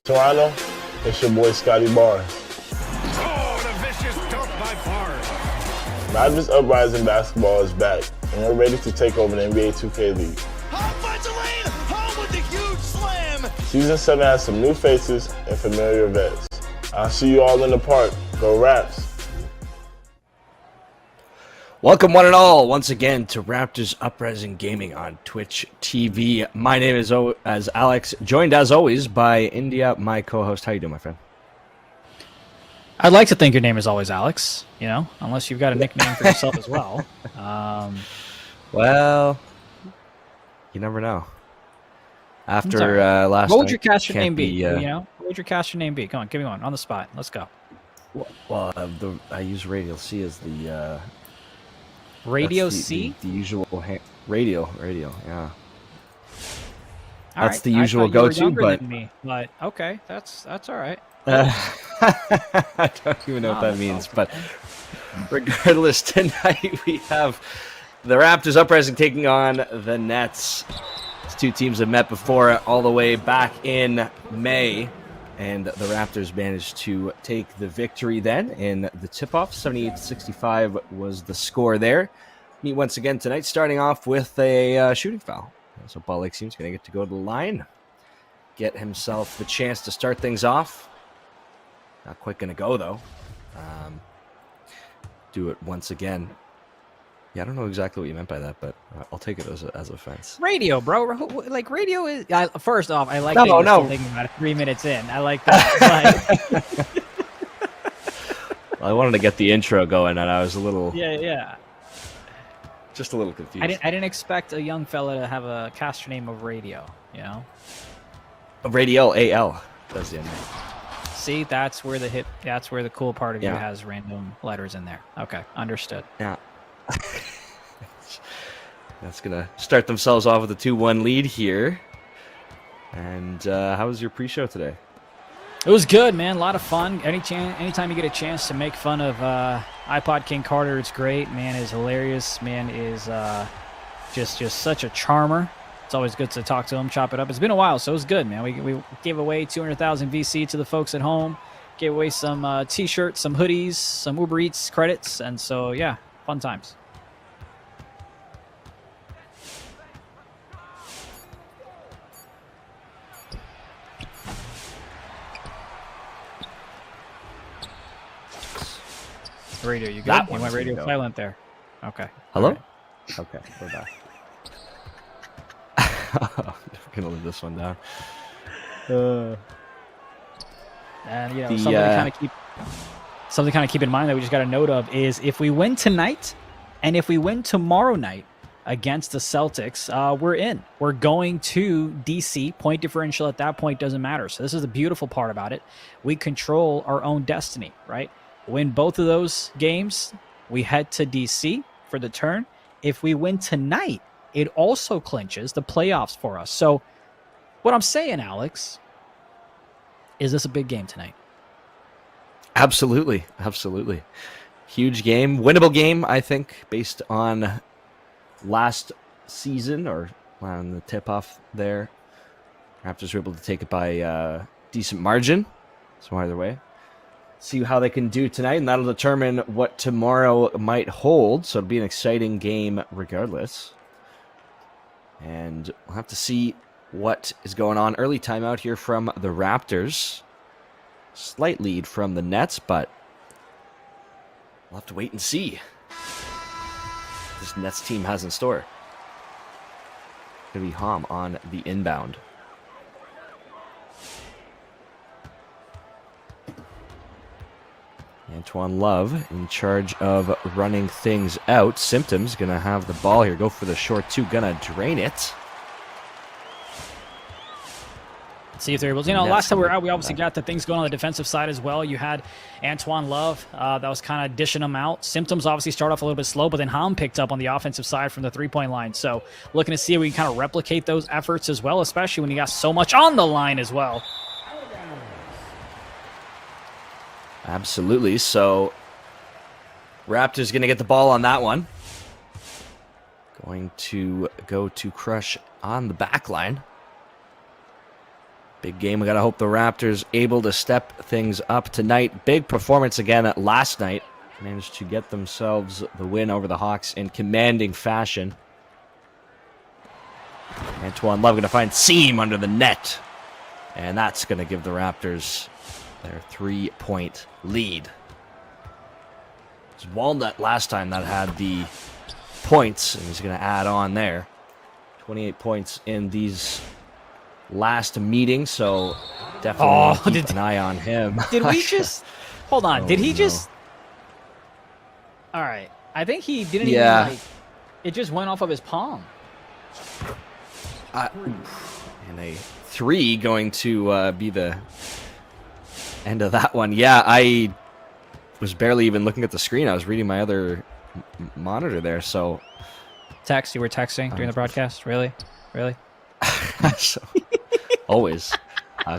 Toronto, it's your boy Scotty Barnes. Oh, the vicious dunk by Barnes. Raptors Uprising basketball is back, and we're ready to take over the NBA 2K League. Finds a lane, home with the huge slam. Season 7 has some new faces and familiar vets. I'll see you all in the park. Go Raps! Welcome one and all once again to Raptors Uprising Gaming on Twitch TV. My name is Alex, joined as always by India, my co-host. How you doing, my friend? I'd like to think your name is always Alex, you know, unless you've got a nickname for yourself as well. Well, you never know. After last what would night, your caster name be? You know, what would your caster name be? Come on, give me one on the spot. Let's go. Well, I use Radio C as the Radio that's C. The usual radio. Yeah. All That's right. the usual go-to, but okay, that's all right. I don't even know what that means, but regardless, tonight we have the Raptors Uprising taking on the Nets. These two teams have met before all the way back in May, and the Raptors managed to take the victory then in the tip-off. 78-65 was the score there. Meet once again tonight, starting off with a shooting foul. So Ball Lake seems going to get to go to the line, get himself the chance to start things off. Not quite going to go, though. Do it once again. Yeah, I don't know exactly what you meant by that, but I'll take it as offense. Radio, bro. Like, radio is... first off, I like no, that you're no. still thinking about it 3 minutes in. I like that. Well, I wanted to get the intro going, and I was a little... Yeah. Just a little confused. I didn't expect a young fella to have a caster name of Radio, you know? Radio, A-L. That's the end. See, that's where the cool part of you has random letters in there. Okay, understood. Yeah. That's going to start themselves off with a 2-1 lead here. And how was your pre-show today? It was good, man. A lot of fun. Anytime you get a chance to make fun of iPod King Carter, it's great. Man is hilarious. Man is just such a charmer. It's always good to talk to him, chop it up. It's been a while, so it was good, man. We gave away 200,000 VC to the folks at home. Gave away some T-shirts, some hoodies, some Uber Eats credits, and so yeah, fun times. Radio, you good? You went radio silent there. Okay. Hello? Right. Okay, we're back. We're going to leave this one down. And, you know, something to kind of keep in mind that we just got a note of is if we win tonight and if we win tomorrow night against the Celtics, we're in. We're going to DC. Point differential at that point doesn't matter. So this is the beautiful part about it. We control our own destiny, right? Win both of those games, we head to DC for the turn. If we win tonight, it also clinches the playoffs for us. So what I'm saying, Alex, is this a big game tonight? Absolutely. Huge game. Winnable game, I think, based on last season or on the tip-off there. Raptors were able to take it by a decent margin. So either way. See how they can do tonight, and that'll determine what tomorrow might hold. So it'll be an exciting game regardless. And we'll have to see what is going on. Early timeout here from the Raptors. Slight lead from the Nets, but we'll have to wait and see what this Nets team has in store. Going to be Hom on the inbound. Antoine Love in charge of running things out. Symptoms going to have the ball here. Go for the short two. Going to drain it. See if they're able to. You know, last time we were out, we obviously got the things going on the defensive side as well. You had Antoine Love that was kind of dishing them out. Symptoms obviously start off a little bit slow, but then Hom picked up on the offensive side from the three-point line. So looking to see if we can kind of replicate those efforts as well, especially when you got so much on the line as well. Absolutely. So Raptors going to get the ball on that one. Going to go to Crush on the back line. Big game. We got to hope the Raptors able to step things up tonight. Big performance again last night. Managed to get themselves the win over the Hawks in commanding fashion. Antoine Love going to find seam under the net. And that's going to give the Raptors their 3-point lead. It was Walnut last time that had the points, and he's going to add on there. 28 points in these last meetings, so definitely keep an eye on him. Did we just... Hold on. Did he just... All right. I think he didn't even, like... It just went off of his palm. And a 3 going to be the end of that one. Yeah, I was barely even looking at the screen. I was reading my other monitor there, so... Text? You were texting during the broadcast? Really? Always.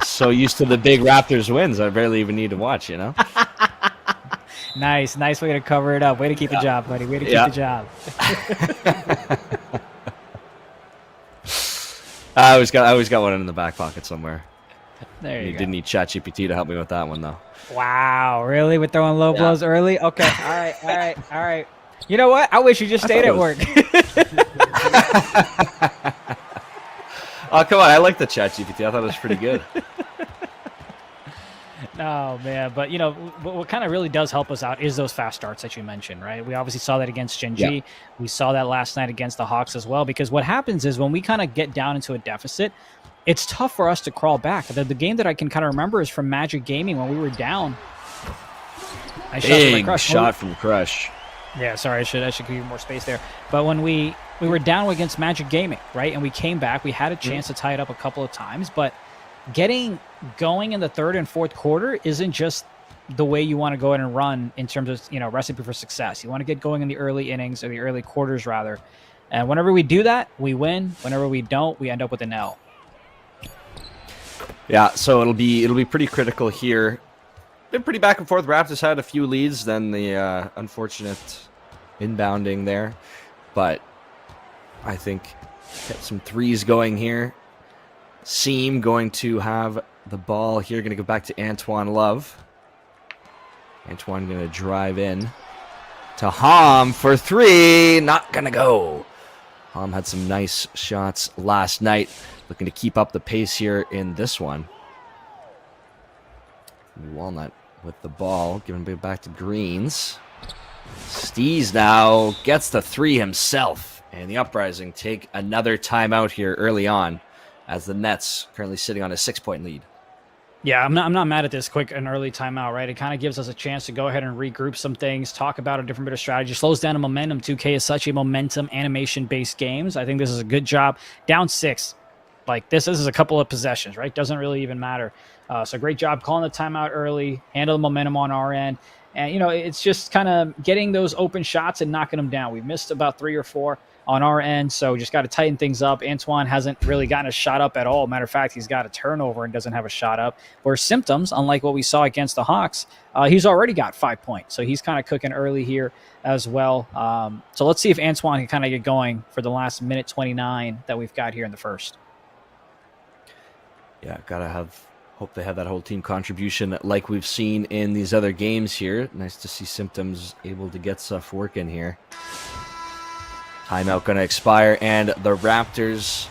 So used to the big Raptors wins, I barely even need to watch, you know? Nice way to cover it up. Way to keep the job, buddy. Way to keep the job. I always got one in the back pocket somewhere. There you go. Didn't need ChatGPT to help me with that one, though. Wow, really? We're throwing low blows early? Okay, all right. You know what? I wish you just stayed at work. Oh, come on. I like the ChatGPT. I thought it was pretty good. Oh, man. But, you know, what kind of really does help us out is those fast starts that you mentioned, right? We obviously saw that against Gen G. Yeah. We saw that last night against the Hawks as well, because what happens is when we kind of get down into a deficit, it's tough for us to crawl back. The game that I can kind of remember is from Magic Gaming when we were down. Big shot from Crush. Yeah, sorry, I should give you more space there. But when we were down against Magic Gaming, right, and we came back, we had a chance to tie it up a couple of times, but getting going in the third and fourth quarter isn't just the way you want to go ahead and run in terms of, you know, recipe for success. You want to get going in the early innings, or the early quarters, rather. And whenever we do that, we win. Whenever we don't, we end up with an L. Yeah, so it'll be pretty critical here. Been pretty back and forth. Raptors had a few leads, then the unfortunate inbounding there, but I think get some threes going here. Seam going to have the ball here. Going to go back to Antoine Love. Antoine going to drive in to Hom for 3. Not going to go. Hom had some nice shots last night. Looking to keep up the pace here in this one. Walnut with the ball. Giving it back to Greens. Steez now gets the 3 himself. And the Uprising take another timeout here early on, as the Nets currently sitting on a 6-point lead. Yeah, I'm not mad at this quick and early timeout, right? It kind of gives us a chance to go ahead and regroup some things, talk about a different bit of strategy, slows down the momentum. 2K is such a momentum animation-based games. I think this is a good job. Down 6. Like, this is a couple of possessions, right? Doesn't really even matter. So great job calling the timeout early, handle the momentum on our end. And, you know, it's just kind of getting those open shots and knocking them down. We've missed about 3 or 4 on our end, so just got to tighten things up. Antoine hasn't really gotten a shot up at all. Matter of fact, he's got a turnover and doesn't have a shot up. Where Symptoms, unlike what we saw against the Hawks, he's already got 5 points. So he's kind of cooking early here as well. So let's see if Antoine can kind of get going for the last minute 29 that we've got here in the first. Yeah, hope they have that whole team contribution like we've seen in these other games here. Nice to see Symptoms able to get stuff working here. Timeout going to expire, and the Raptors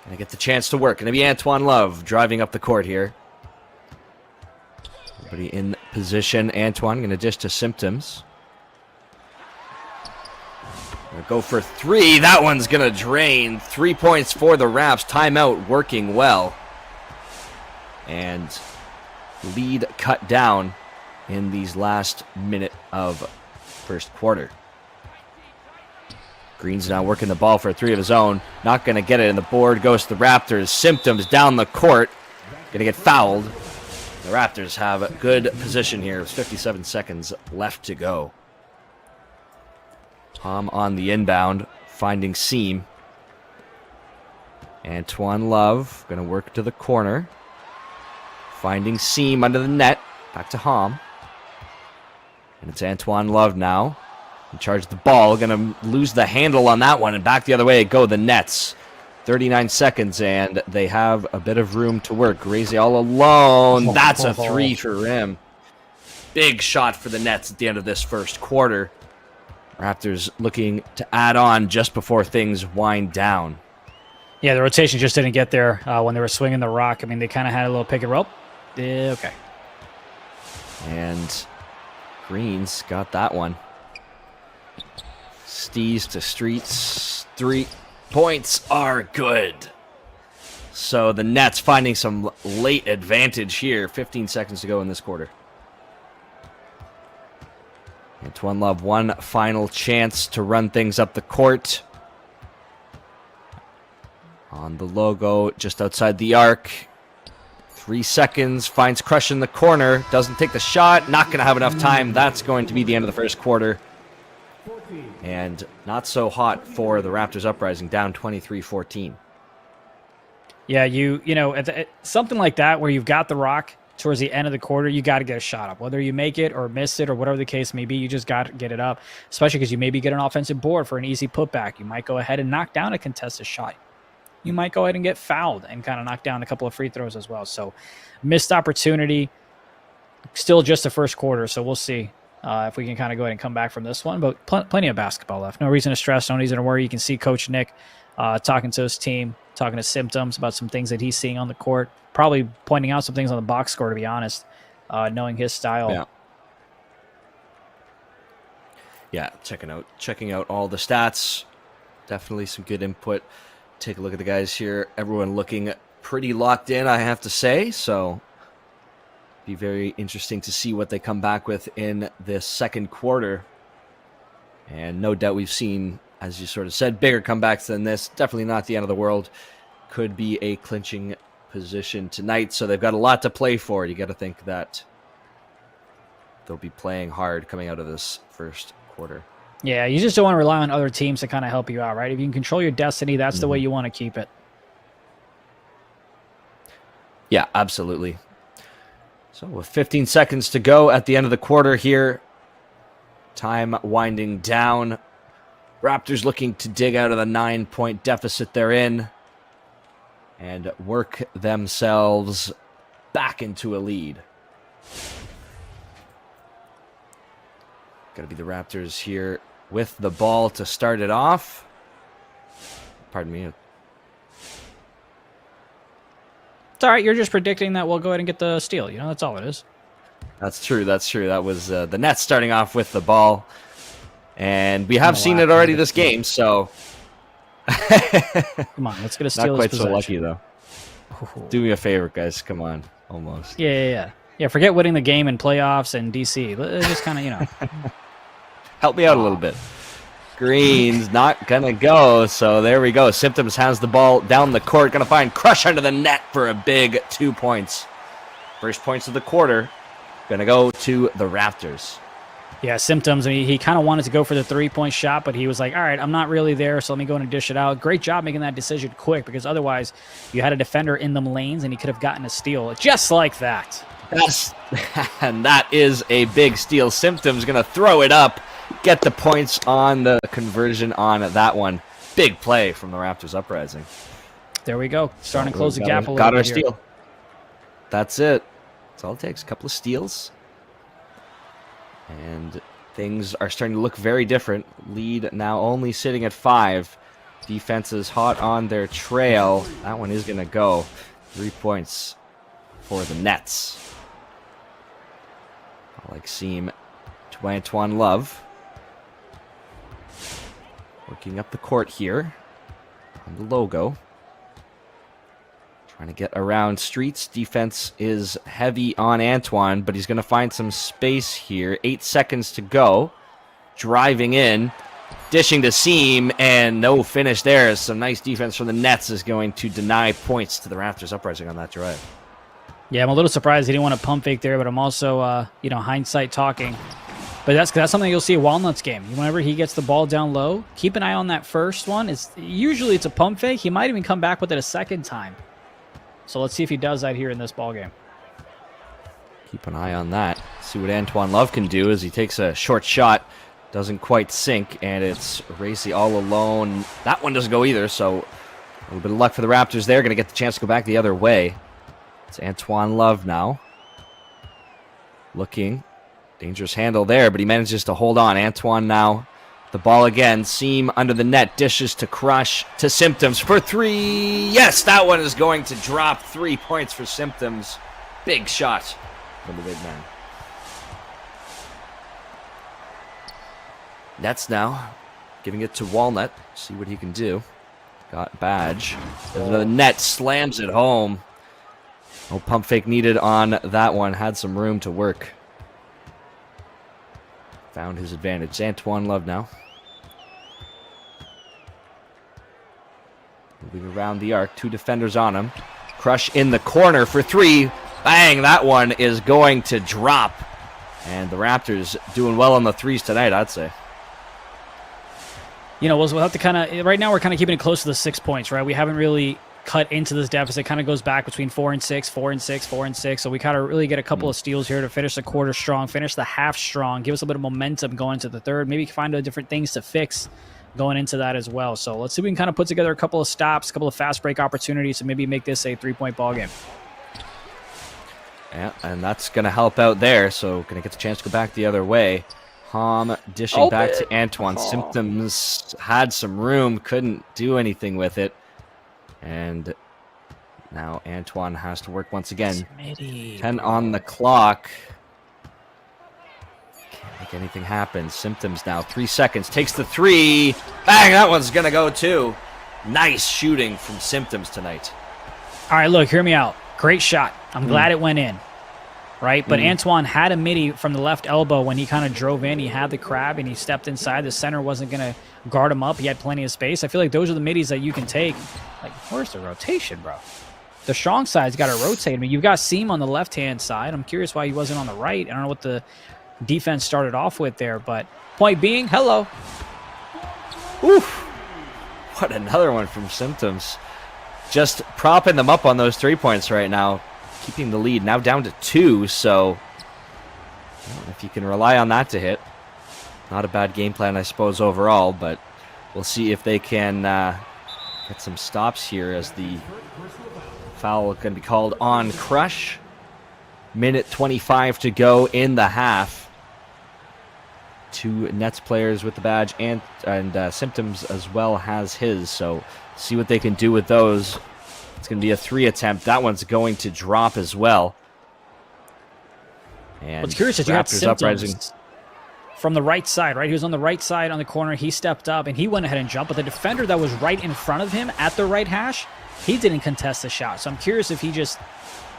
going to get the chance to work. Going to be Antoine Love driving up the court here. Everybody in position. Antoine going to dish to Symptoms. Gonna go for 3. That one's going to drain. 3 points for the Raps. Timeout working well. And lead cut down in these last minute of first quarter. Green's now working the ball for a 3 of his own. Not going to get it, and the board goes to the Raptors. Symptoms down the court. Going to get fouled. The Raptors have a good position here. With 57 seconds left to go. Tom on the inbound, finding seam. Antoine Love going to work to the corner. Finding seam under the net. Back to Hom. And it's Antoine Love now. In charge of the ball. Going to lose the handle on that one. And back the other way go the Nets. 39 seconds, and they have a bit of room to work. Gracie all alone. That's a 3 for him. Big shot for the Nets at the end of this first quarter. Raptors looking to add on just before things wind down. Yeah, the rotation just didn't get there when they were swinging the rock. I mean, they kind of had a little pick and roll. Yeah, okay. And Green's got that one. Stees to Streets. 3 points are good. So the Nets finding some late advantage here. 15 seconds to go in this quarter. Antoine Love, one final chance to run things up the court. On the logo, just outside the arc. 3 seconds, finds Crush in the corner. Doesn't take the shot, not going to have enough time. That's going to be the end of the first quarter. And not so hot for the Raptors Uprising, down 23-14. Yeah, you know, something like that where you've got the rock towards the end of the quarter, you got to get a shot up. Whether you make it or miss it or whatever the case may be, you just got to get it up, especially because you maybe get an offensive board for an easy putback. You might go ahead and knock down a contested shot. You might go ahead and get fouled and kind of knock down a couple of free throws as well. So missed opportunity, still just the first quarter, so we'll see if we can kind of go ahead and come back from this one. But plenty of basketball left. No reason to stress, no reason to worry. You can see Coach Nick talking to his team, talking to Symptoms about some things that he's seeing on the court, probably pointing out some things on the box score, to be honest, knowing his style. Yeah, checking out all the stats. Definitely some good input. Take a look at the guys here. Everyone looking pretty locked in, I have to say. So be very interesting to see what they come back with in this second quarter. And no doubt we've seen, as you sort of said, bigger comebacks than this. Definitely not the end of the world. Could be a clinching position tonight. So they've got a lot to play for. You got to think that they'll be playing hard coming out of this first quarter. Yeah, you just don't want to rely on other teams to kind of help you out, right? If you can control your destiny, that's the way you want to keep it. Yeah, absolutely. So with 15 seconds to go at the end of the quarter here, time winding down. Raptors looking to dig out of the 9-point deficit they're in and work themselves back into a lead. Got to be the Raptors here with the ball to start it off. Pardon me. It's all right. You're just predicting that we'll go ahead and get the steal. You know, that's all it is. That's true. That's true. That was the Nets starting off with the ball. And we have seen it already this game, so... Come on, let's get a steal. Not quite so lucky, though. Do me a favor, guys. Come on. Almost. Yeah. Forget winning the game in playoffs and DC. Let's just kind of, you know... Help me out a little bit. Green's not going to go, so there we go. Symptoms has the ball down the court. Going to find Crush under the net for a big 2 points. First points of the quarter. Going to go to the Raptors. Yeah, Symptoms. I mean, he kind of wanted to go for the 3-point shot, but he was like, all right, I'm not really there, so let me go and dish it out. Great job making that decision quick, because otherwise you had a defender in them lanes, and he could have gotten a steal just like that. And that is a big steal. Symptoms going to throw it up, get the points on the conversion on that one. Big play from the Raptors Uprising. There we go. Starting to close the gap a little bit. Got our here. steal. That's it. That's all it takes. A couple of steals. And things are starting to look very different. Lead now only sitting at 5. Defense is hot on their trail. That one is going to go. 3 points for the Nets. I like seam to Antoine Love. Working up the court here on the logo. Trying to get around Streets. Defense is heavy on Antoine, but he's going to find some space here. 8 seconds to go. Driving in. Dishing to seam, and no finish there. Some nice defense from the Nets is going to deny points to the Raptors Uprising on that drive. Yeah, I'm a little surprised he didn't want to pump fake there, but I'm also, hindsight talking. But that's something you'll see at Walnut's game. Whenever he gets the ball down low, keep an eye on that first one. Usually it's a pump fake. He might even come back with it a second time. So let's see if he does that here in this ball game. Keep an eye on that. See what Antoine Love can do as he takes a short shot. Doesn't quite sink, and it's Racy all alone. That one doesn't go either, so A little bit of luck for the Raptors there. Going to get the chance to go back the other way. It's Antoine Love now. Looking. Dangerous handle there, but he manages to hold on. Antoine now. The ball again. Seam under the net. Dishes to Crush to Symptoms for 3. Yes, that one is going to drop. 3 points for Symptoms. Big shot from the big man. Nets now. Giving it to Walnut. See what he can do. Got Badge. The net slams it home. No pump fake needed on that one. Had some room to work. Found his advantage. Antoine Love now. Moving around the arc. 2 defenders on him. Crush in the corner for 3. Bang! That one is going to drop. And the Raptors doing well on the threes tonight, I'd say. You know, we'll have to kind of, right now we're kind of keeping it close to the 6 points, right? We haven't really cut into this deficit. Kind of goes back between 4 and 6, 4 and 6, 4 and 6. So we kind of really get a couple of steals here to finish the quarter strong, finish the half strong, give us a bit of momentum going to the third. Maybe find different things to fix going into that as well. So let's see if we can kind of put together a couple of stops, a couple of fast break opportunities to maybe make this a 3-point ball game. Yeah, and that's going to help out there. So going to get the chance to go back the other way. Hom dishing back to Antoine. Symptoms had some room, couldn't do anything with it. And now Antoine has to work once again. 10 on the clock. Can't make anything happen. Symptoms now. 3 seconds. Takes the 3. Bang! That one's going to go too. Nice shooting from Symptoms tonight. All right, look, hear me out. Great shot. I'm glad it went in. Right? But Antoine had a midi from the left elbow when he kind of drove in. He had the crab and he stepped inside. The center wasn't going to guard him up. He had plenty of space. I feel like those are the middies that you can take. Like, where's the rotation, bro? The strong side's got to rotate. I mean, you've got Seam on the left-hand side. I'm curious why he wasn't on the right. I don't know what the defense started off with there, but point being, hello. Oof. What another one from Symptoms. Just propping them up on those 3 points right now. Keeping the lead now down to 2, so if you can rely on that to hit, not a bad game plan, I suppose, overall, but we'll see if they can get some stops here as the foul is going to be called on Crush. Minute 25 to go in the half. 2 Nets players with the badge and Symptoms as well has his, so see what they can do with those. It's going to be a 3 attempt. That one's going to drop as well. And what's curious is you had Symptoms from the right side, right? He was on the right side on the corner. He stepped up, and he went ahead and jumped. But the defender that was right in front of him at the right hash, he didn't contest the shot. So I'm curious if he just,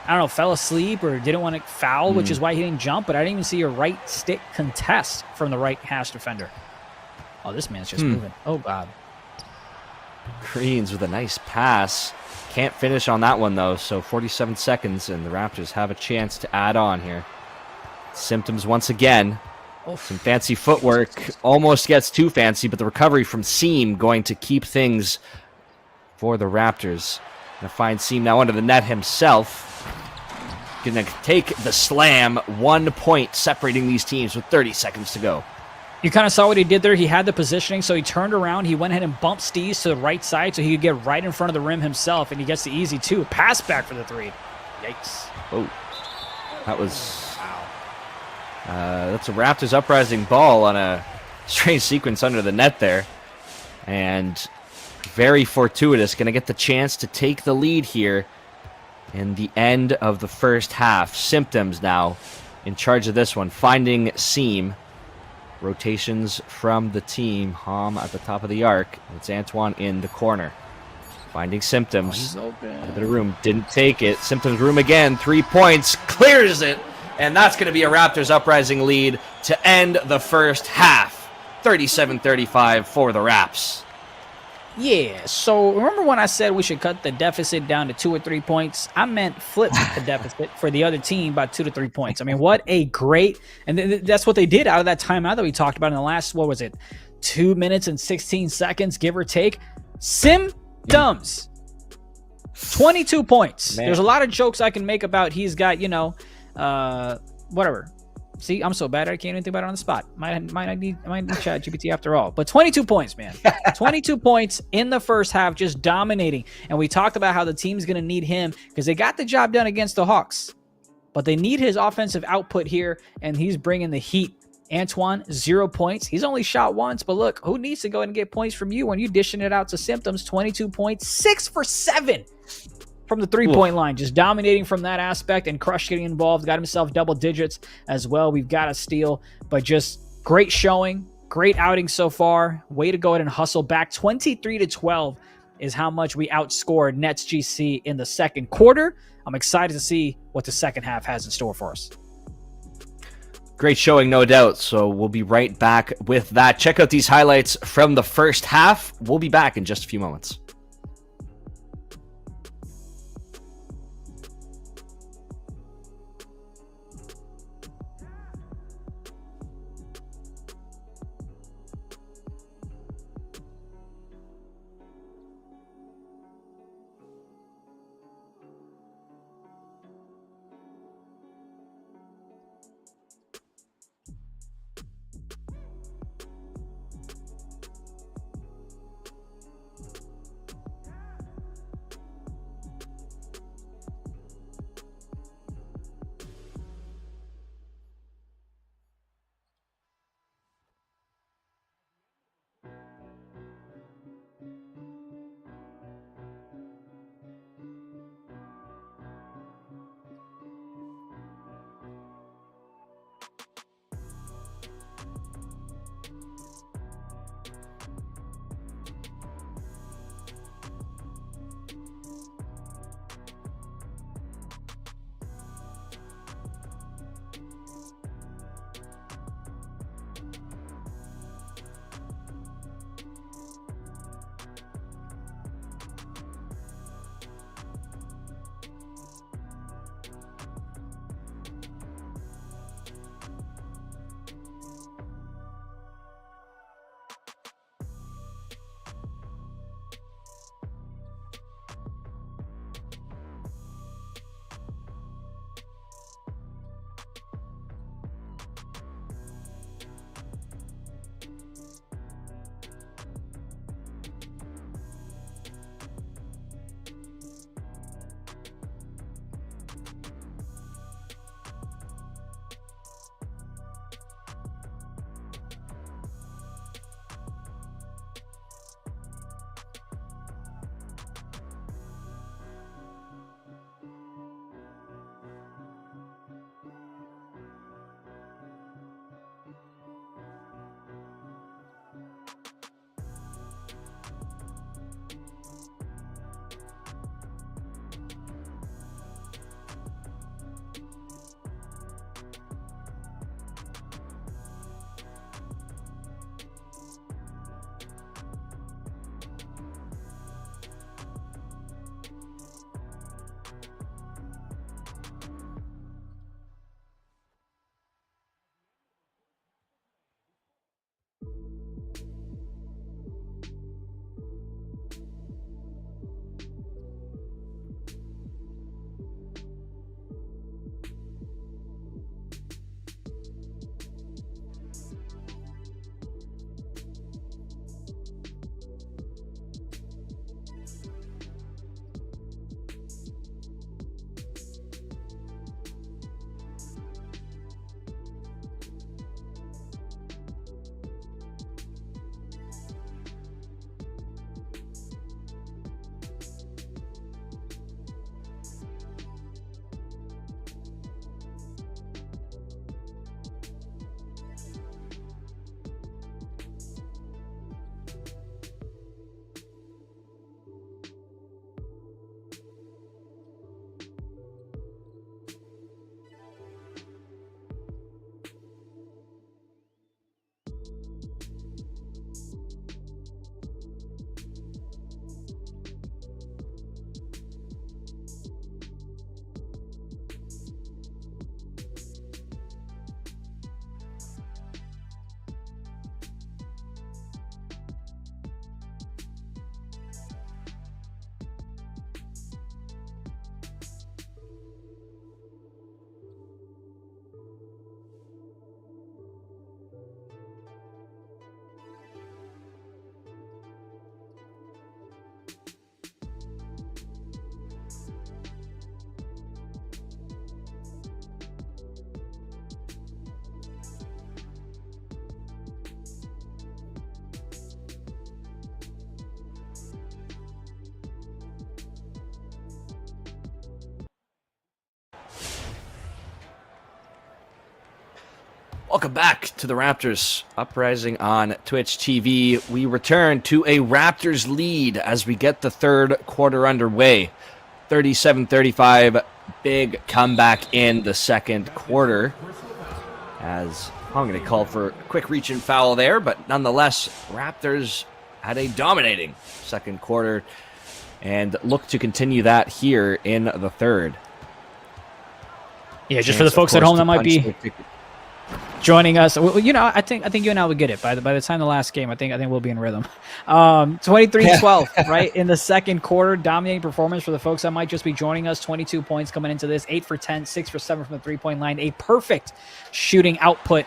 I don't know, fell asleep or didn't want to foul, which is why he didn't jump. But I didn't even see a right stick contest from the right hash defender. Oh, this man's just moving. Oh, God. Greens with a nice pass. Can't finish on that one, though, so 47 seconds, and the Raptors have a chance to add on here. Symptoms once again. Some fancy footwork. Almost gets too fancy, but the recovery from Seam going to keep things for the Raptors. Gonna find Seam now under the net himself. Gonna take the slam. 1 point separating these teams with 30 seconds to go. You kind of saw what he did there. He had the positioning, so he turned around. He went ahead and bumped Steez to the right side so he could get right in front of the rim himself, and he gets the easy 2. Pass back for the 3. Yikes. Oh, that was... that's a Raptors Uprising ball on a strange sequence under the net there. And very fortuitous. Going to get the chance to take the lead here in the end of the first half. Symptoms now in charge of this one, finding Seam. Rotations from the team. Hom at the top of the arc. It's Antoine in the corner. Finding Symptoms. A bit of room. Didn't take it. Symptoms room again. 3 points. Clears it. And that's going to be a Raptors Uprising lead to end the first half. 37-35 for the Raps. Yeah, so remember when I said we should cut the deficit down to 2 or 3 points? I meant flip the deficit for the other team by 2 to 3 points. I mean, what a great, and that's what they did out of that timeout that we talked about in the last, what was it, 2 minutes and 16 seconds, give or take. Symptoms. 22 points. Man. There's a lot of jokes I can make about he's got, whatever. See, I'm so bad I can't even think about it on the spot. I might need ChatGPT after all. But 22 points, man. 22 points in the first half, just dominating. And we talked about how the team's going to need him because they got the job done against the Hawks. But they need his offensive output here, and he's bringing the heat. Antoine, 0 points. He's only shot once, but look, who needs to go and get points from you when you dishing it out to Symptoms? 22 points, 6 for 7 from the three-point line, just dominating from that aspect, and Crush getting involved, got himself double digits as well. We've got a steal, but just great showing, great outing so far. Way to go ahead and hustle back. 23-12 is how much we outscored NetsGC in the second quarter. I'm excited to see what the second half has in store for us. Great showing, no doubt. So we'll be right back with that. Check out these highlights from the first half. We'll be back in just a few moments. Welcome back to the Raptors Uprising on Twitch TV. We return to a Raptors lead as we get the third quarter underway. 37-35, big comeback in the second quarter. As I'm going to call for a quick reach and foul there, but nonetheless, Raptors had a dominating second quarter and look to continue that here in the third. Yeah, just for the folks at home that might be joining us, well, I think you and I would get it by the time the last game. I think we'll be in rhythm. 23-12, right in the second quarter, dominating performance for the folks that might just be joining us. 22 points coming into this, 8 for 10, 6 for 7 from the 3-point line. A perfect shooting output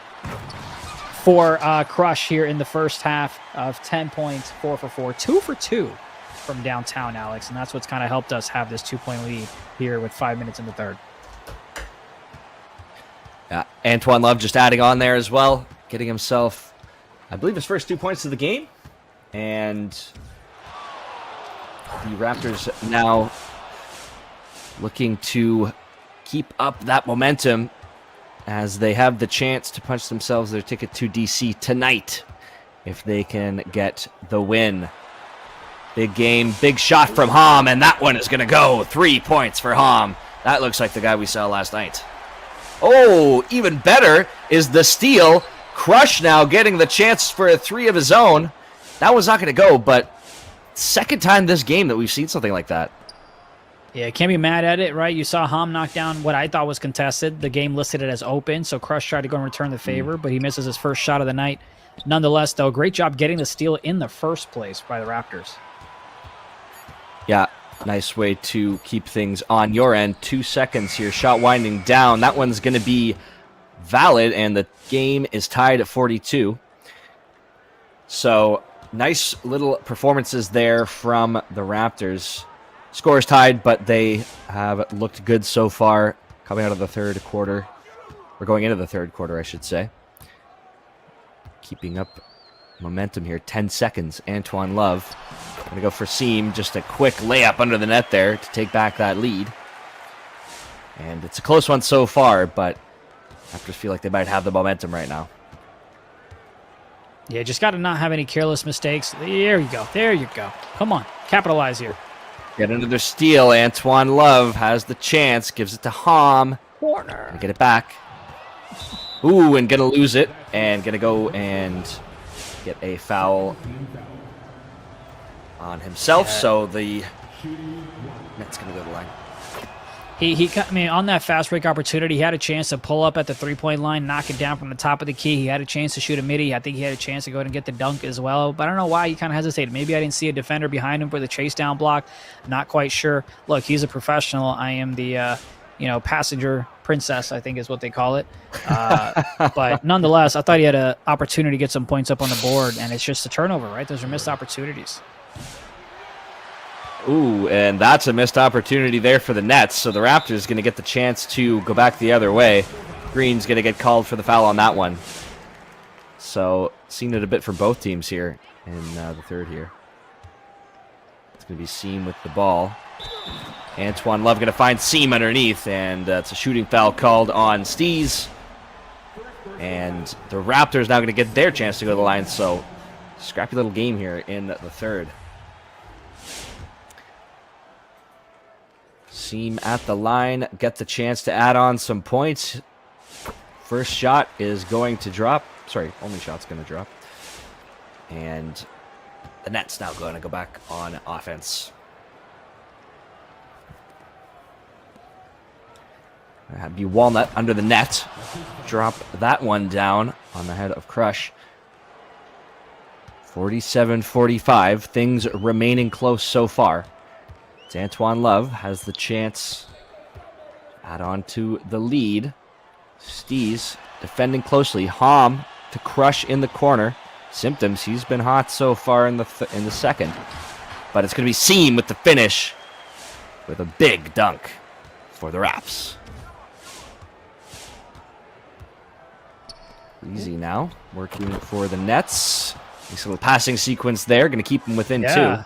for Crush here in the first half of 10 points, 4 for 4, 2 for 2 from downtown, Alex, and that's what's kind of helped us have this 2-point lead here with 5 minutes in the third. Yeah, Antoine Love just adding on there as well, getting himself, I believe, his first 2 points of the game. And the Raptors now looking to keep up that momentum as they have the chance to punch themselves their ticket to DC tonight if they can get the win. Big game, big shot from Hom, and that one is going to go. 3 points for Hom. That looks like the guy we saw last night. Oh, even better is the steal. Crush now getting the chance for a 3 of his own. That was not going to go, but second time this game that we've seen something like that. Yeah, can't be mad at it, right? You saw Hom knock down what I thought was contested. The game listed it as open, so Crush tried to go and return the favor, but he misses his first shot of the night. Nonetheless, though, great job getting the steal in the first place by the Raptors. Yeah, nice way to keep things on your end. 2 seconds here. Shot winding down. That one's going to be valid, and the game is tied at 42. So, nice little performances there from the Raptors. Score is tied, but they have looked good so far coming out of the third quarter. Or going into the third quarter, I should say. Keeping up momentum here. 10 seconds. Antoine Love. Going to go for seam. Just a quick layup under the net there to take back that lead. And it's a close one so far, but Raptors feel like they might have the momentum right now. Yeah, just got to not have any careless mistakes. There you go. There you go. Come on. Capitalize here. Get another steal. Antoine Love has the chance. Gives it to Hom. Corner. Get it back. Ooh, and going to lose it. And going to go and get a foul on himself. Yeah. So the net's going to go to the line. On that fast break opportunity, he had a chance to pull up at the 3-point line, knock it down from the top of the key. He had a chance to shoot a midi. I think he had a chance to go ahead and get the dunk as well. But I don't know why he kind of hesitated. Maybe I didn't see a defender behind him for the chase down block. Not quite sure. Look, he's a professional. I am the, passenger princess, I think is what they call it. But nonetheless, I thought he had an opportunity to get some points up on the board, and it's just a turnover, right? Those are missed opportunities. Ooh, and that's a missed opportunity there for the Nets. So the Raptors going to get the chance to go back the other way. Green's going to get called for the foul on that one. So seen it a bit for both teams here in the third here. It's going to be Seam with the ball. Antoine Love going to find Seam underneath, and it's a shooting foul called on Steez. And the Raptors now going to get their chance to go to the line. So scrappy little game here in the third. Seam at the line, get the chance to add on some points. First shot is going to drop. Sorry, only shot's going to drop. And the Nets now going to go back on offense. That'd be Walnut under the net. Drop that one down on the head of Crush. 47-45. Things remaining close so far. Antoine Love has the chance to add on to the lead. Steez defending closely. Hom to Crush in the corner. Symptoms, he's been hot so far in the second. But it's going to be Seam with the finish with a big dunk for the Raps. Easy now, working for the Nets. Nice little passing sequence there, going to keep them within two.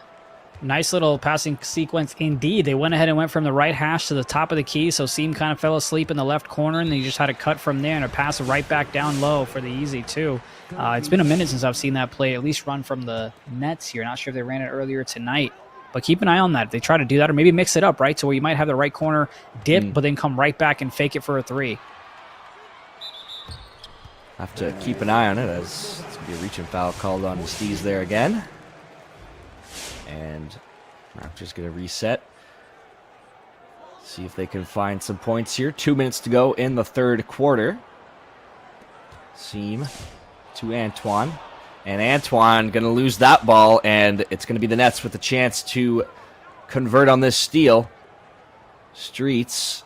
Nice little passing sequence indeed. They went ahead and went from the right hash to the top of the key, so Seam kind of fell asleep in the left corner, and then you just had to cut from there and a pass right back down low for the easy, too. It's been a minute since I've seen that play at least run from the Nets here. Not sure if they ran it earlier tonight, but keep an eye on that. If they try to do that, or maybe mix it up, right? So where you might have the right corner dip, but then come right back and fake it for a three. Have to keep an eye on it, as it's going to be a reaching foul called on the Stees there again. And Raptors going to reset. See if they can find some points here. 2 minutes to go in the third quarter. Seam to Antoine. And Antoine going to lose that ball, and it's going to be the Nets with a chance to convert on this steal. Streets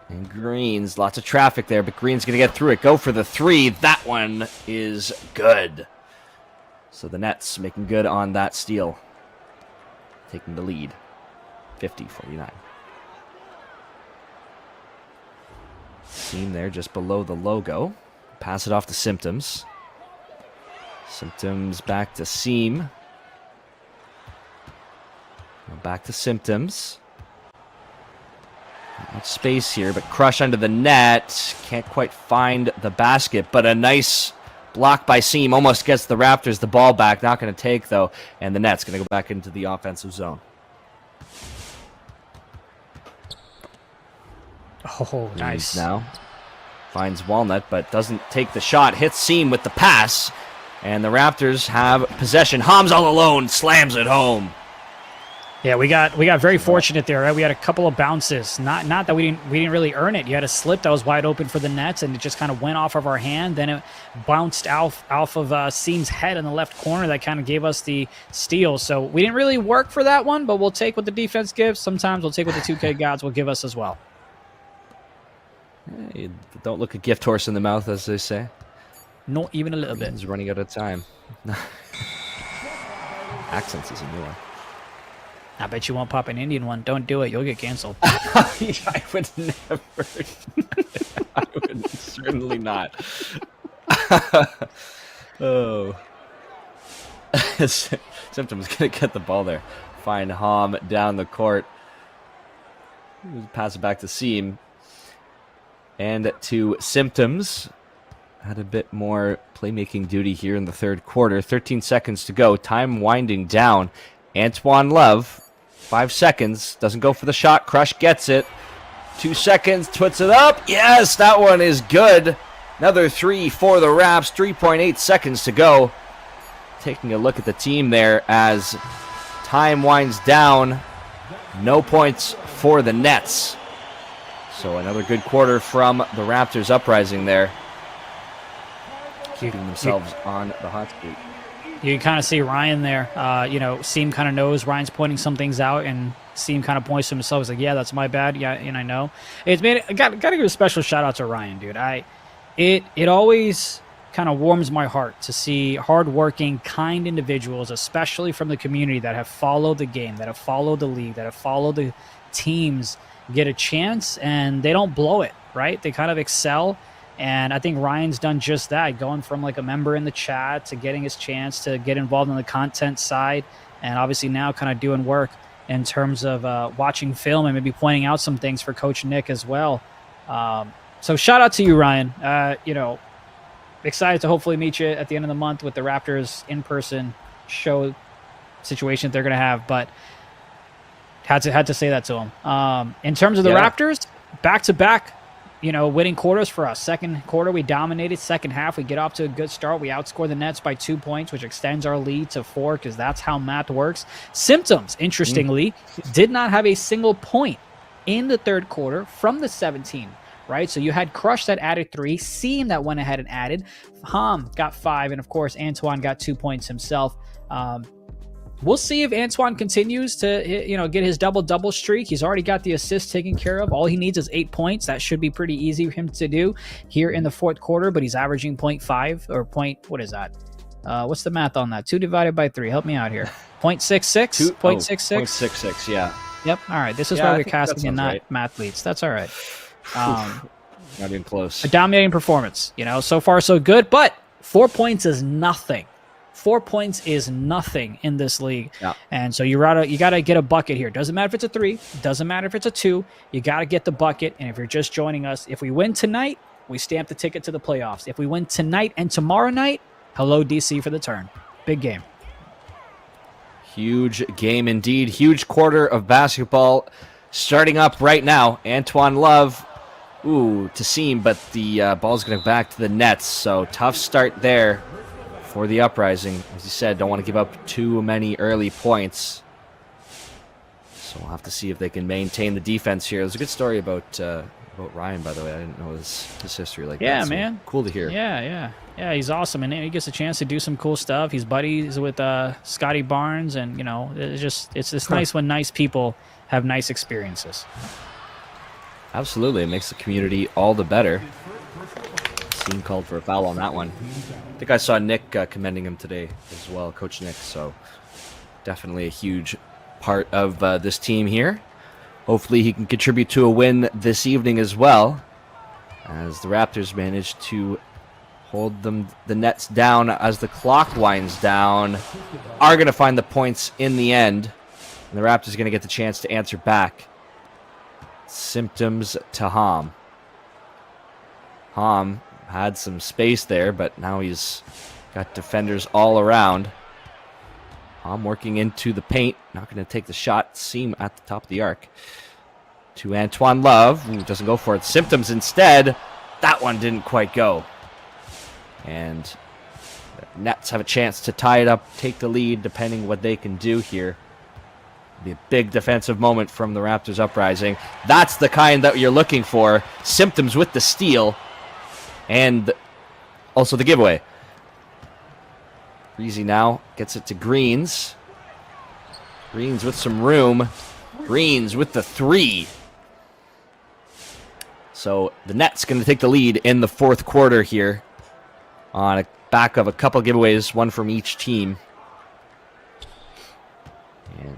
and Greens. Lots of traffic there, but Green's going to get through it. Go for the three. That one is good. So the Nets making good on that steal. Taking the lead. 50-49. Seam there just below the logo. Pass it off to Symptoms. Symptoms back to Seam. Back to Symptoms. Not much space here, but Crush under the net. Can't quite find the basket, but a nice block by Seam. Almost gets the Raptors the ball back. Not going to take, though. And the Net's going to go back into the offensive zone. Oh, nice. Now finds Walnut, but doesn't take the shot. Hits Seam with the pass. And the Raptors have possession. Ham's all alone. Slams it home. Yeah, we got very fortunate there, right? We had a couple of bounces. Not that we didn't really earn it. You had a slip that was wide open for the Nets, and it just kind of went off of our hand. Then it bounced off of Seam's head in the left corner. That kind of gave us the steal. So we didn't really work for that one, but we'll take what the defense gives. Sometimes we'll take what the 2K gods will give us as well. Hey, don't look a gift horse in the mouth, as they say. Not even a little bit. He's running out of time. Accents is a new one. I bet you won't pop an Indian one. Don't do it. You'll get canceled. I would never. I would certainly not. Oh. Symptoms going to get the ball there. Find Ham down the court. Pass it back to Seam. And to Symptoms. Had a bit more playmaking duty here in the third quarter. 13 seconds to go. Time winding down. Antoine Love, 5 seconds. Doesn't go for the shot. Crush gets it. 2 seconds. Puts it up. Yes, that one is good. Another three for the Raps. 3.8 seconds to go. Taking a look at the team there as time winds down. No points for the Nets. So another good quarter from the Raptors Uprising there. Keeping themselves on the hot streak. You can kind of see Ryan there. Seam kind of knows Ryan's pointing some things out, and Seam kind of points to himself. He's like, "Yeah, that's my bad." Yeah, and I know. It's made. I got to give a special shout out to Ryan, dude. It always kind of warms my heart to see hardworking, kind individuals, especially from the community that have followed the game, that have followed the league, that have followed the teams, get a chance and they don't blow it. Right? They kind of excel. And I think Ryan's done just that, going from like a member in the chat to getting his chance to get involved in the content side, and obviously now kind of doing work in terms of watching film and maybe pointing out some things for Coach Nick as well. So shout out to you, Ryan. Excited to hopefully meet you at the end of the month with the Raptors in-person show situation that they're going to have, but had to say that to him. In terms of the Raptors, back-to-back, winning quarters for us. Second quarter, we dominated. Second half, we get off to a good start. We outscore the Nets by 2 points, which extends our lead to 4 because that's how math works. Symptoms, interestingly, did not have a single point in the third quarter from the 17, right? So you had Crush that added 3, Seam that went ahead and added, Ham got 5, and of course, Antoine got 2 points himself. We'll see if Antoine continues to, get his double-double streak. He's already got the assist taken care of. All he needs is 8 points. That should be pretty easy for him to do here in the fourth quarter, but he's averaging 0.5 or what is that? What's the math on that? 2 divided by 3. Help me out here. 0.66? 0.66? 0.66, yeah. Yep. All right. This is why we're casting and not mathletes. That's all right. Not even close. A dominating performance. So far so good, but 4 points is nothing 4 points is nothing in this league. Yeah. And so you gotta get a bucket here. Doesn't matter if it's a 3, doesn't matter if it's a 2, you gotta get the bucket. And if you're just joining us, if we win tonight, we stamp the ticket to the playoffs. If we win tonight and tomorrow night, hello DC for the turn. Big game. Huge game indeed. Huge quarter of basketball starting up right now. Antoine Love, to seam, but the ball's going to back to the Nets. So tough start there for the Uprising. As you said, don't want to give up too many early points. So we'll have to see if they can maintain the defense here. There's a good story about Ryan, by the way. I didn't know his history like that. Yeah, so man. Cool to hear. Yeah, he's awesome, and he gets a chance to do some cool stuff. He's buddies with Scotty Barnes, and it's just nice when nice people have nice experiences. Absolutely, it makes the community all the better. Team called for a foul on that one. I think I saw Nick commending him today as well, Coach Nick. So definitely a huge part of this team here. Hopefully he can contribute to a win this evening as well, as the Raptors managed to hold the Nets down as the clock winds down. Are going to find the points in the end, and the Raptors are going to get the chance to answer back. Symptoms to Ham. Ham had some space there, but now he's got defenders all around. Ham working into the paint. Not going to take the shot. Seam at the top of the arc. To Antoine Love, who doesn't go for it. Symptoms instead. That one didn't quite go. And the Nets have a chance to tie it up, take the lead, depending what they can do here. Be a big defensive moment from the Raptors Uprising. That's the kind that you're looking for. Symptoms with the steal. And also the giveaway. Breezy now gets it to Greens. Greens with some room. Greens with the 3. So the Nets going to take the lead in the fourth quarter here, on a back of a couple giveaways, one from each team. And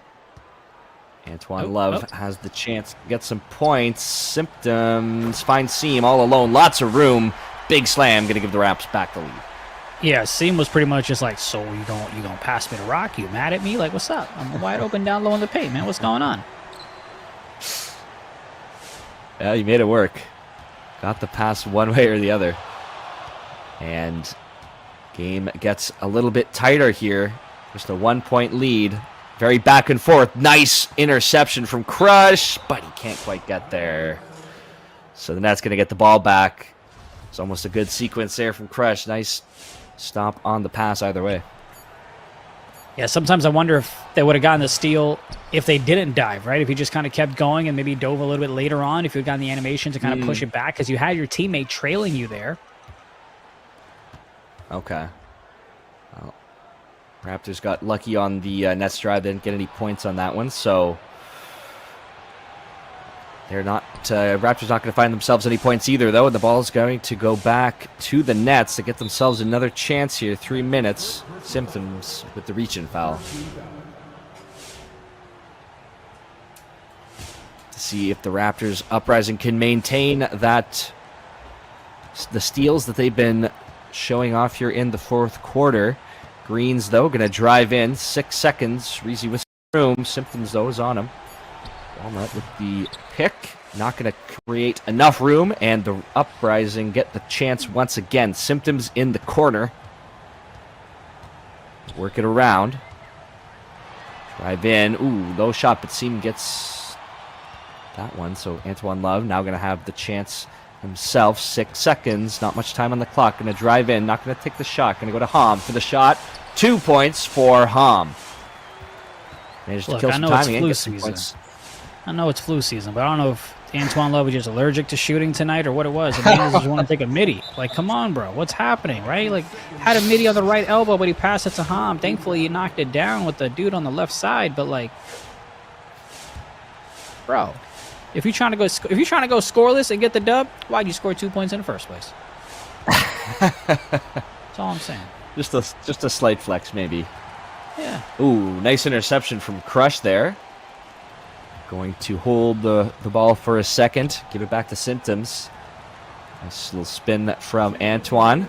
Antoine Love has the chance to get some points. Symptoms finds Seam all alone. Lots of room. Big slam. Going to give the Raps back the lead. Yeah, Seam was pretty much just like, so you gonna pass me the rock? You mad at me? Like, what's up? I'm wide open down low in the paint, man. What's going on? Yeah, you made it work. Got the pass one way or the other. And game gets a little bit tighter here. Just a 1-point lead. Very back and forth. Nice interception from Crush, but he can't quite get there. So the Nets going to get the ball back. It's almost a good sequence there from Crush. Nice stop on the pass either way. Yeah, sometimes I wonder if they would have gotten the steal if they didn't dive, right? If he just kind of kept going and maybe dove a little bit later on, if you had gotten the animation to kind of push it back, because you had your teammate trailing you there. Okay. Well, Raptors got lucky on the Nets drive. They didn't get any points on that one, so they're not. Raptors not going to find themselves any points either, though. And the ball is going to go back to the Nets to get themselves another chance here. 3 minutes. Symptoms with the reach-in foul. To see if the Raptors Uprising can maintain the steals that they've been showing off here in the fourth quarter. Greens, though, going to drive in. 6 seconds. Reezy with room. Symptoms, though, is on him. Walnut with the pick. Not going to create enough room, and the Uprising get the chance once again. Symptoms in the corner. Work it around. Drive in. Ooh, low shot, but Seam gets that one. So Antoine Love now going to have the chance himself. 6 seconds. Not much time on the clock. Going to drive in. Not going to take the shot. Going to go to Ham for the shot. 2 points for Ham. Managed to kill some timing and get some points. I know it's flu season, but I don't know if Antoine Love was just allergic to shooting tonight or what it was. The man just want to take a midi. Like, come on, bro. What's happening, right? Like, had a midi on the right elbow, but he passed it to Ham. Thankfully, he knocked it down with the dude on the left side. But like, bro, if you're trying to go scoreless and get the dub, why'd you score 2 points in the first place? That's all I'm saying. Just a slight flex, maybe. Yeah. Ooh, nice interception from Crush there. Going to hold the ball for a second. Give it back to Symptoms. Nice little spin from Antoine.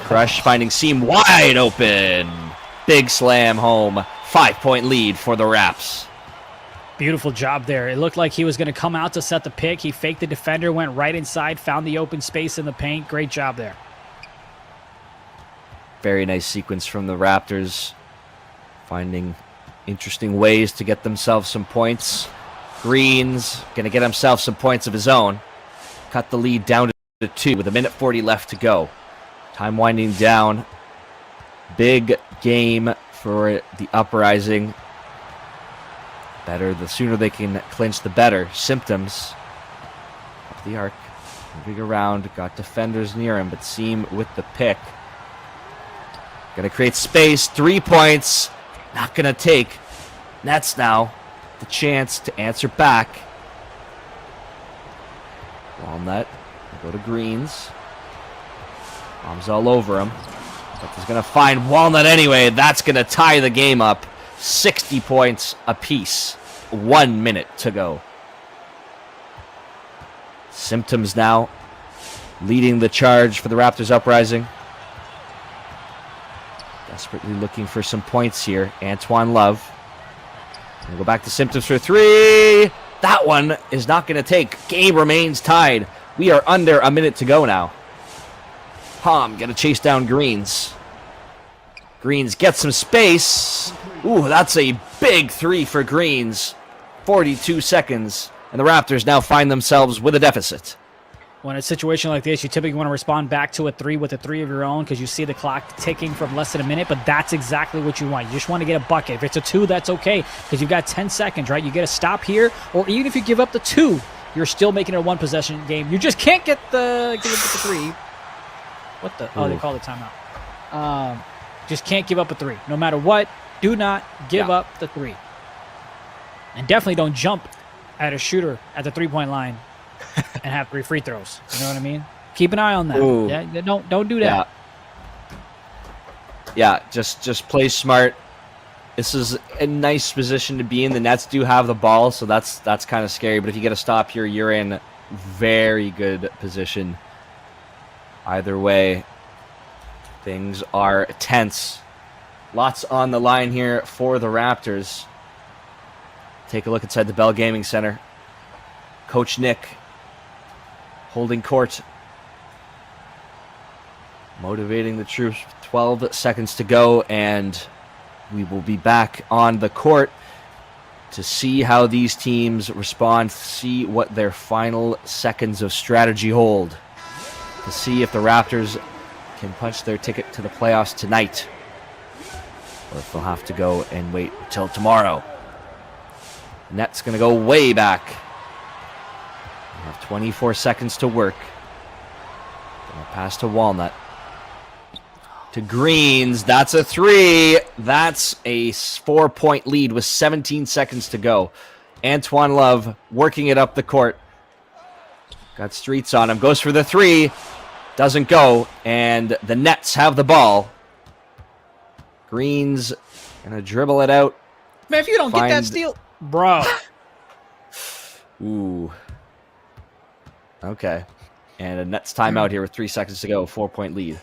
Crush finding seam wide open. Big slam home. 5-point lead for the Raps. Beautiful job there. It looked like he was going to come out to set the pick. He faked the defender, went right inside, found the open space in the paint. Great job there. Very nice sequence from the Raptors. Finding interesting ways to get themselves some points. Green's going to get himself some points of his own. Cut the lead down to 2 with 1:40 left to go. Time winding down. Big game for the Uprising. The sooner they can clinch, the better. Symptoms. Up the arc. Moving around. Got defenders near him, but Seam with the pick. Going to create space. 3 points. Not going to take. Nets now. The chance to answer back. Walnut. Go to Greens. Bombs all over him. But he's going to find Walnut anyway. That's going to tie the game up. 60 points apiece. 1 minute to go. Symptoms now leading the charge for the Raptors Uprising. Desperately looking for some points here. Antoine Love. Go back to Symptoms for 3. That one is not going to take. Game remains tied. We are under a minute to go now. Palm got to chase down Greens. Greens gets some space. Ooh, that's a big 3 for Greens. 42 seconds. And the Raptors now find themselves with a deficit. When a situation like this, you typically want to respond back to a 3 with a 3 of your own because you see the clock ticking from less than a minute, but that's exactly what you want. You just want to get a bucket. If it's a 2, that's okay because you've got 10 seconds, right? You get a stop here, or even if you give up the 2, you're still making it a 1-possession game. You just can't give up the 3. What the? Oh, they called a timeout. Just can't give up a 3. No matter what, do not give up the 3. And definitely don't jump at a shooter at the 3-point line and have 3 free throws. You know what I mean? Keep an eye on that. Ooh. Yeah, don't do that. Yeah, just play smart. This is a nice position to be in. The Nets do have the ball, so that's kind of scary. But if you get a stop here, you're in very good position. Either way, things are tense. Lots on the line here for the Raptors. Take a look inside the Bell Gaming Center. Coach Nick holding court. Motivating the troops. 12 seconds to go, and we will be back on the court to see how these teams respond, see what their final seconds of strategy hold, to see if the Raptors can punch their ticket to the playoffs tonight, or if they'll have to go and wait until tomorrow. Nets going to go way back. We have 24 seconds to work. Gonna pass to Walnut. To Greens. That's a 3. That's a 4-point lead with 17 seconds to go. Antoine Love working it up the court. Got streets on him. Goes for the 3. Doesn't go. And the Nets have the ball. Greens going to dribble it out. Man, if you don't get that steal... Bro. Ooh. Okay. And a Nets timeout here with 3 seconds to go. 4-point lead.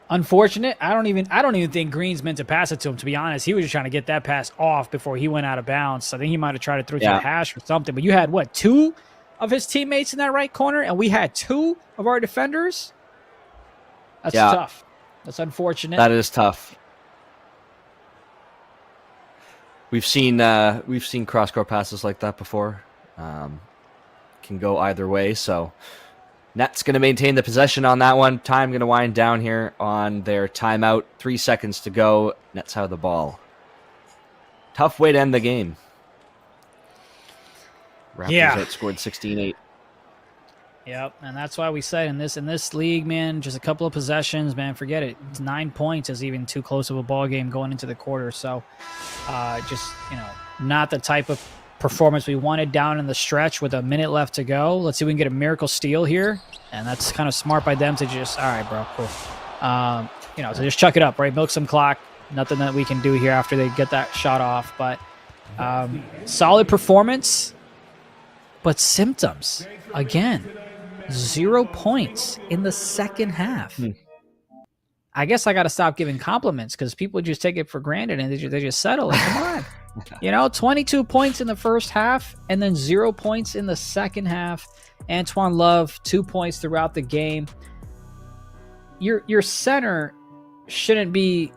Unfortunate. I don't even think Green's meant to pass it to him, to be honest. He was just trying to get that pass off before he went out of bounds. I think he might have tried to throw it to the hash or something. But you had, what, 2 of his teammates in that right corner, and we had 2 of our defenders? That's tough. That's unfortunate. That is tough. We've seen cross-court passes like that before. Can go either way, so Nets going to maintain the possession on that one. Time going to wind down here on their timeout. 3 seconds to go. Nets have the ball. Tough way to end the game. Raptors outscored 16-8. Yep, and that's why we said in this league, man, just a couple of possessions, man, forget it. It's 9 points is even too close of a ball game going into the quarter. So, just not the type of performance we wanted down in the stretch with a minute left to go. Let's see if we can get a miracle steal here, and that's kind of smart by them to just, all right, bro, cool. So just chuck it up, right? Milk some clock. Nothing that we can do here after they get that shot off, but solid performance, but symptoms again. 0 points in the second half. I guess I got to stop giving compliments because people just take it for granted and they just settle it. Come on. 22 points in the first half and then 0 points in the second half. Antoine Love, 2 points throughout the game. Your center shouldn't be...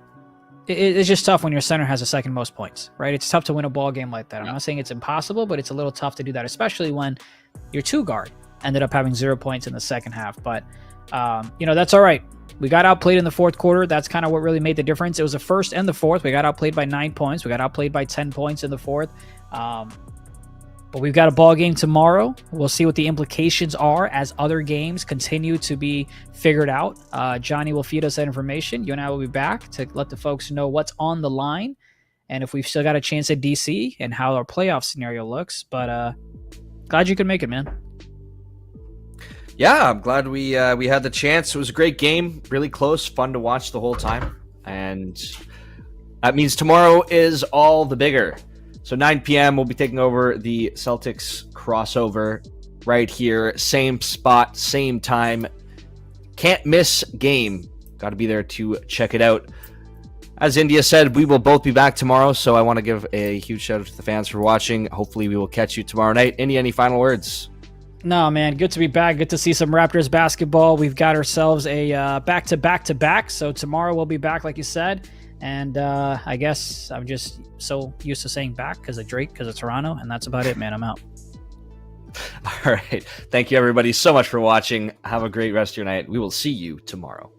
It's just tough when your center has the second most points, right? It's tough to win a ball game like that. I'm not saying it's impossible, but it's a little tough to do that, especially when your 2 guard ended up having 0 points in the second half. But, that's all right. We got outplayed in the fourth quarter. That's kind of what really made the difference. It was the first and the fourth. We got outplayed by 9 points. We got outplayed by 10 points in the fourth. But we've got a ball game tomorrow. We'll see what the implications are as other games continue to be figured out. Johnny will feed us that information. You and I will be back to let the folks know what's on the line and if we've still got a chance at DC and how our playoff scenario looks. But glad you could make it, man. Yeah, I'm glad we had the chance. It was a great game, really close, fun to watch the whole time. And that means tomorrow is all the bigger. So 9 p.m. we'll be taking over the Celtics crossover right here. Same spot, same time. Can't miss game. Got to be there to check it out. As India said, we will both be back tomorrow, so I want to give a huge shout out to the fans for watching. Hopefully we will catch you tomorrow night. India, any final words? No, man, good to be back. Good to see some Raptors basketball. We've got ourselves a back-to-back-to-back, so tomorrow we'll be back, like you said. And I guess I'm just so used to saying back because of Drake, because of Toronto, and that's about it, man. I'm out. All right. Thank you, everybody, so much for watching. Have a great rest of your night. We will see you tomorrow.